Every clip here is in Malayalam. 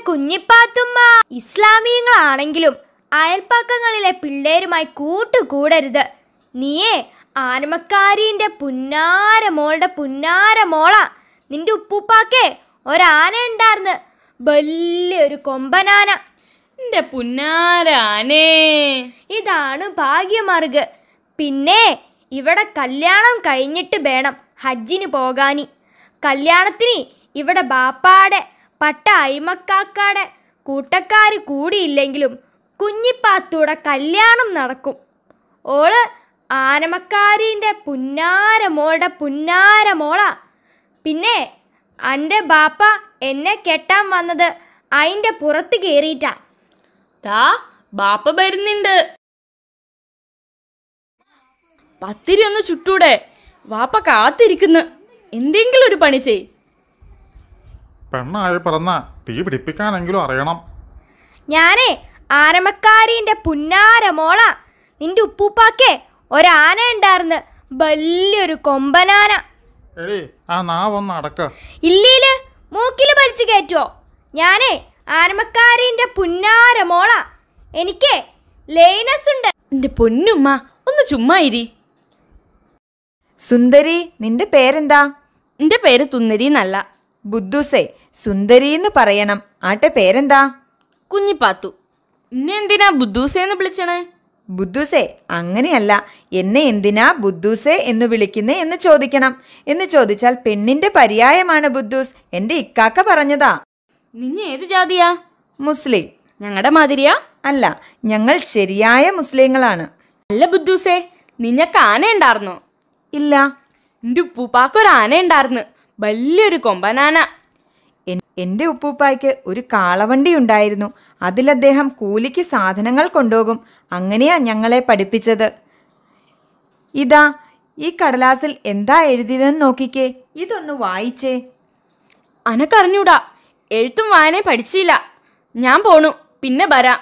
കുഞ്ഞിപ്പാത്തുമ്മ, ഇസ്ലാമിയങ്ങളാണെങ്കിലും അയൽപ്പക്കങ്ങളിലെ പിള്ളേരുമായി കൂട്ടുകൂടരുത്. നീയേ ആനമക്കാരീൻ്റെ പുന്നാര മോളുടെ പുന്നാര മോളാ. നിന്റെ ഉപ്പൂപ്പാക്കേ ഒരാന ഉണ്ടാർന്ന്, വലിയൊരു കൊമ്പനാന. എന്റെ പുന്നാര ആനേ, ഇതാണ് ഭാഗ്യമാർഗ്. പിന്നെ ഇവിടെ കല്യാണം കഴിഞ്ഞിട്ട് വേണം ഹജ്ജിന് പോകാനി. കല്യാണത്തിന് ഇവിടെ ബാപ്പാടെ പട്ട അയിമക്കാക്കാടെ കൂട്ടക്കാർ കൂടിയില്ലെങ്കിലും കുഞ്ഞിപ്പാത്തൂടെ കല്യാണം നടക്കും. ഓള് ആനമക്കാരീൻ്റെ പുന്നാര മോളുടെ പുന്നാര മോളാ. പിന്നെ എൻ്റെ ബാപ്പ എന്നെ കെട്ടാൻ വന്നത് അതിൻ്റെ പുറത്ത് കയറിയിട്ടാ. ദാ ബാപ്പ വരുന്നുണ്ട്. പത്തിരി ഒന്ന് ചുട്ടൂടെ? വാപ്പ കാത്തിരിക്കുന്നു. എന്തെങ്കിലും ഒരു പണി ചെയ്. പെണ്ണായി പറഞ്ഞ തീ പിടിപ്പിക്കാനെങ്കിലും അറിയണം. ഞാനേ ആനമക്കാരീൻ്റെ പുന്നാര മോളാ. നിന്റെ ഉപ്പൂപ്പാക്കേ ഒരാന ഉണ്ടായിരുന്നു, വലിയൊരു കൊമ്പനാന. എടി ആ നാവൊന്ന് അടക്ക. ഇല്ലീല് മൂക്കില് വലിച്ചു കയറ്റുവോ? ഞാനേ ആനമക്കാരീൻ്റെ പുന്നാര മോളാ. എനിക്ക് ലൈനസ് ഉണ്ട്. എന്റെ പൊന്നുമ്മ ഒന്ന് ചുമ്മാ ഇരി. സുന്ദരി, നിന്റെ പേരെന്താ? എന്റെ പേര് തുന്നരി എന്നല്ല. ബുദ്ധൂസേ, സുന്ദരിന്ന് പറയണം. ആട്ടെ പേരെന്താ? കുഞ്ഞിപ്പാത്തു. എന്നെ എന്തിനാ ബുദ്ധൂസേന്ന് വിളിച്ചണേ? ബുദ്ധൂസേ അങ്ങനെയല്ല, എന്നെ എന്തിനാ ബുദ്ധൂസേ എന്ന് വിളിക്കുന്നേ എന്ന് ചോദിക്കണം. എന്ന് ചോദിച്ചാൽ പെണ്ണിന്റെ പര്യായമാണ് ബുദ്ധൂസ്. എന്റെ ഇക്കാക്ക പറഞ്ഞതാ. നിന്നെ ഏത് ജാതിയാ? മുസ്ലിം. ഞങ്ങളുടെ മാതിരിയാ? അല്ല, ഞങ്ങൾ ശരിയായ മുസ്ലിങ്ങളാണ്. അല്ല ബുദ്ധൂസേ, നിനക്ക് ആന ഉണ്ടായിരുന്നോ? ഇല്ല. എന്റെ ഉപ്പൂപ്പാക്കൊരു ആന ഉണ്ടായിരുന്നു, വലിയൊരു കൊമ്പനാന. എൻ്റെ ഉപ്പൂപ്പായ്ക്ക് ഒരു കാളവണ്ടി ഉണ്ടായിരുന്നു. അതിൽ അദ്ദേഹം കൂലിക്ക് സാധനങ്ങൾ കൊണ്ടുപോകും. അങ്ങനെയാ ഞങ്ങളെ പഠിപ്പിച്ചത്. ഇതാ ഈ കടലാസിൽ എന്താ എഴുതിയതെന്ന് നോക്കിക്കേ. ഇതൊന്ന് വായിച്ചേ. അനക്കറിഞ്ഞൂടാ, എഴുത്തും വായനയും പഠിച്ചില്ല. ഞാൻ പോണു, പിന്നെ വരാം.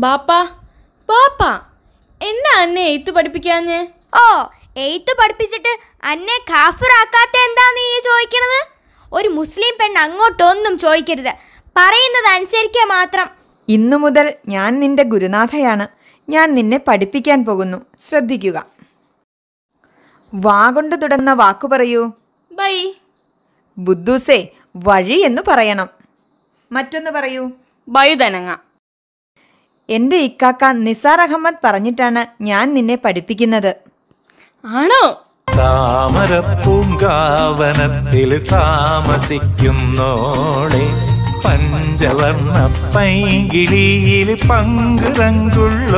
ബാപ്പാ ബാപ്പാ, എന്നാ അന്നെ എഴുത്ത് പഠിപ്പിക്കാഞ്ഞേ? ഓ, എഴുത്ത് പഠിപ്പിച്ചിട്ട് അന്നെ കാഫിറാക്കാത്ത എന്താ നീ ചോദിക്കണത്? ഒരു മുസ്ലിം പെണ്ണ് അങ്ങോട്ടൊന്നും ചോദിക്കരുത്, പറയുന്നത് അനുസരിക്കുക മാത്രം. ഇന്നു മുതൽ ഞാൻ നിന്റെ ഗുരുനാഥയാണ്. ഞാൻ നിന്നെ പഠിപ്പിക്കാൻ പോകുന്നു. ശ്രദ്ധിക്കുക. വാ കൊണ്ട് തുടങ്ങുന്ന വാക്കു പറയൂ. ബൈ. ബുദ്ധൂസേ, വഴി എന്ന് പറയണം. മറ്റൊന്ന് പറയൂ. വഴുതനങ്ങ. എൻ്റെ ഇക്കാക്ക നിസാർ അഹമ്മദ് പറഞ്ഞിട്ടാണ് ഞാൻ നിന്നെ പഠിപ്പിക്കുന്നത്. ആണോ? താമരപ്പൂങ്കാവനത്തിൽ താമസിക്കുന്നോളെ, പഞ്ചവർണ്ണ പൈങ്കിളിയിൽ പങ്കുറങ്കുള്ളോളെ.